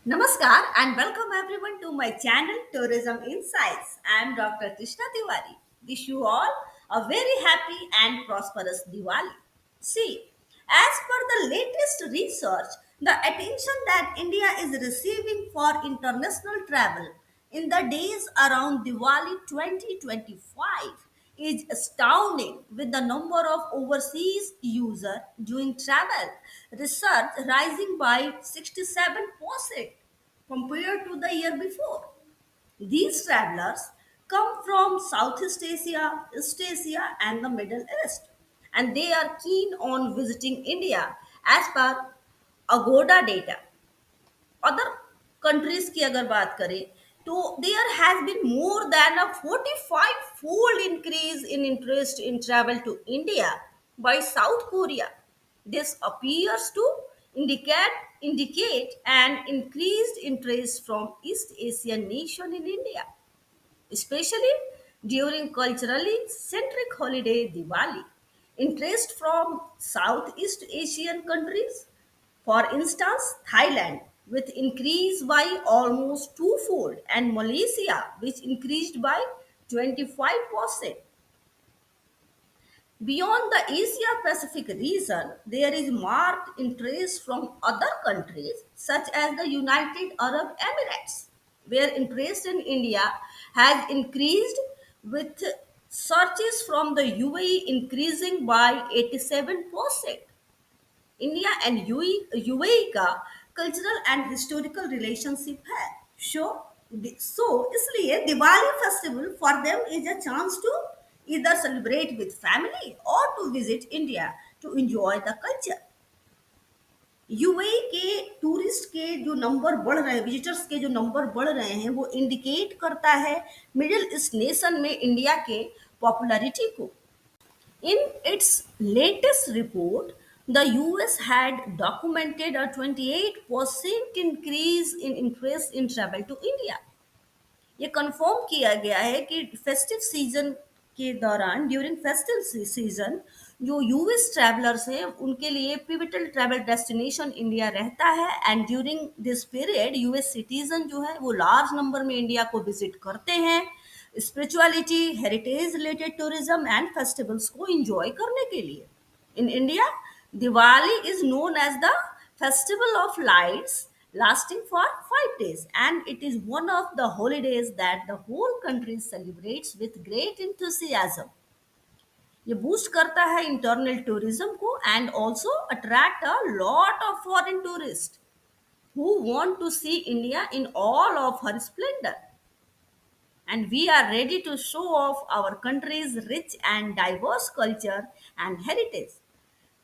Namaskar and welcome everyone to my channel Tourism Insights. I am Dr. Krishna Tiwari. Wish you all a very happy and prosperous Diwali. See, as per the latest research, the attention that India is receiving for international travel in the days around Diwali 2025 is astounding with the number of overseas users doing travel research rising by 67% compared to the year before. These travelers come from Southeast Asia, East Asia, and the Middle East, and they are keen on visiting India as per Agoda data. Other countries की अगर बात करें तो there has been more than a 45 fold increase in interest in travel to India by South Korea. This appears to indicate an increased interest from East Asian nation in India, especially during culturally centric holiday Diwali. Interest from Southeast Asian countries, for instance, Thailand, with increase by almost twofold, and Malaysia, which increased by 25%. Beyond the Asia Pacific region, there is marked interest from other countries such as the United Arab Emirates, where interest in India has increased with searches from the UAE increasing by 87%. India and UAE का cultural and historical relationship है show so इसलिए Diwali festival for them is a chance to either celebrate with family or to visit India to enjoy the culture. UAE के tourist के जो number बढ़ रहे हैं, visitors के जो नंबर बढ़ रहे हैं, वो इंडिकेट करता है मिडिल ईस्ट नेशन में इंडिया के पॉपुलैरिटी को. In its latest report, the US had documented a 28% increase in interest in travel to India. ये कंफर्म किया गया है कि फेस्टिव सीजन के दौरान ड्यूरिंग फेस्टिव सीजन जो यूएस ट्रैवलर्स हैं उनके लिए पिविटल ट्रैवल डेस्टिनेशन इंडिया रहता है and during this period US citizen जो है वो लार्ज नंबर में इंडिया को विजिट करते हैं spirituality heritage related tourism and festivals को इंजॉय करने के लिए. In India, Diwali is known as the Festival of Lights, lasting for 5 days, and it is one of the holidays that the whole country celebrates with great enthusiasm. ये boost करता है internal tourism को and also attract a lot of foreign tourist who want to see India in all of her splendor. And we are ready to show off our country's rich and diverse culture and heritage.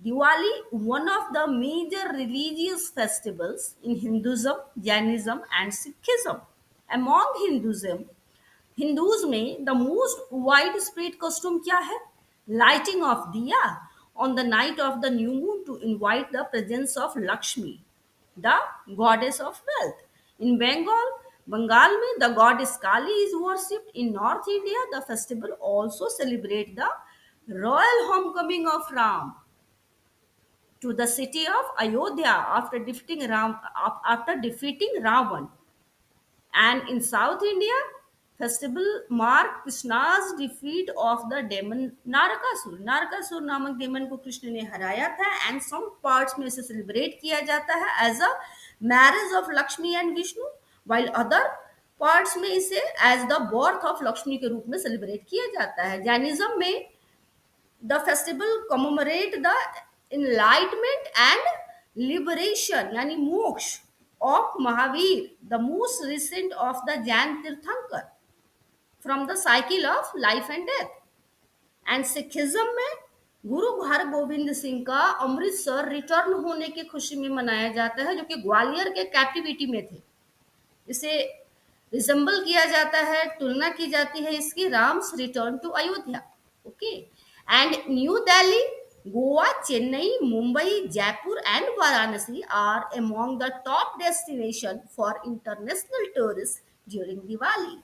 Diwali, one of the major religious festivals in Hinduism, Jainism, and Sikhism. Among Hindus में the most widespread custom क्या है? Lighting of diya on the night of the new moon to invite the presence of Lakshmi, the goddess of wealth. In Bengal में the goddess Kali is worshipped. In North India, the festival also celebrate the royal homecoming of Ram to the city of Ayodhya after defeating Ravan. And in South India, festival mark Krishna's defeat of the demon Narakasur. Narakasura नामक daemon को कृष्ण ने हराया था and some parts में इसे celebrate किया जाता है as a marriage of Lakshmi and Vishnu, while other parts में इसे as the birth of Lakshmi के रूप में सेलिब्रेट किया जाता है. जैनिज्म में the festival commemorate the enlightenment and liberation yani moksha of Mahavir, the most recent of the Jain Tirthankar, from the cycle of life and death. And Sikhism में गुरु हरगोविंद सिंह का Amritsar return होने की खुशी में मनाया जाता है जो कि ग्वालियर के कैप्टिविटी में थे. इसे रिजेंबल किया जाता है, तुलना की जाती है इसकी Ram's return to Ayodhya. Okay and New Delhi, Goa, Chennai, Mumbai, Jaipur and Varanasi are among the top destination for international tourist during Diwali.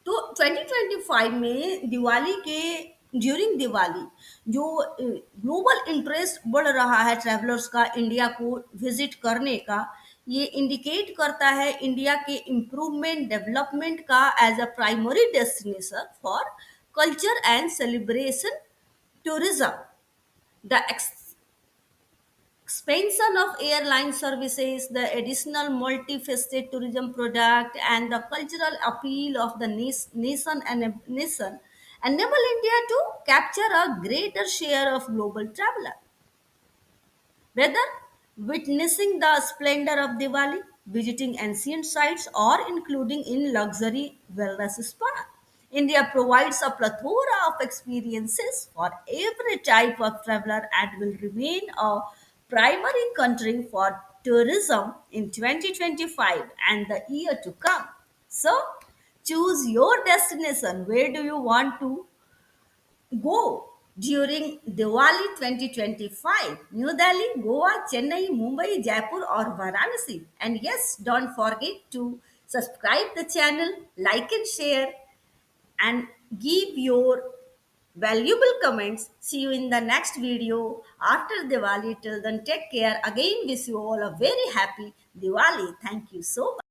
तो 2025 में दिवाली के ड्यूरिंग दिवाली जो ग्लोबल इंटरेस्ट बढ़ रहा है ट्रैवलर्स का इंडिया को विजिट करने का, ये इंडिकेट करता है इंडिया के इम्प्रूवमेंट डेवलपमेंट का as a primary destination for culture and celebration tourism. The expansion of airline services, the additional multifaceted tourism product, and the cultural appeal of the nation enable India to capture a greater share of global traveler. Whether witnessing the splendor of Diwali, visiting ancient sites, or including in luxury wellness spa, India provides a plethora of experiences for every type of traveler and will remain a primary country for tourism in 2025 and the year to come. So, choose your destination. Where do you want to go during Diwali 2025? New Delhi, Goa, Chennai, Mumbai, Jaipur, or Varanasi. And yes, don't forget to subscribe the channel, like and share, and give your valuable comments. See you in the next video after Diwali. Till then, take care. Again, wish you all a very happy Diwali. Thank you so much.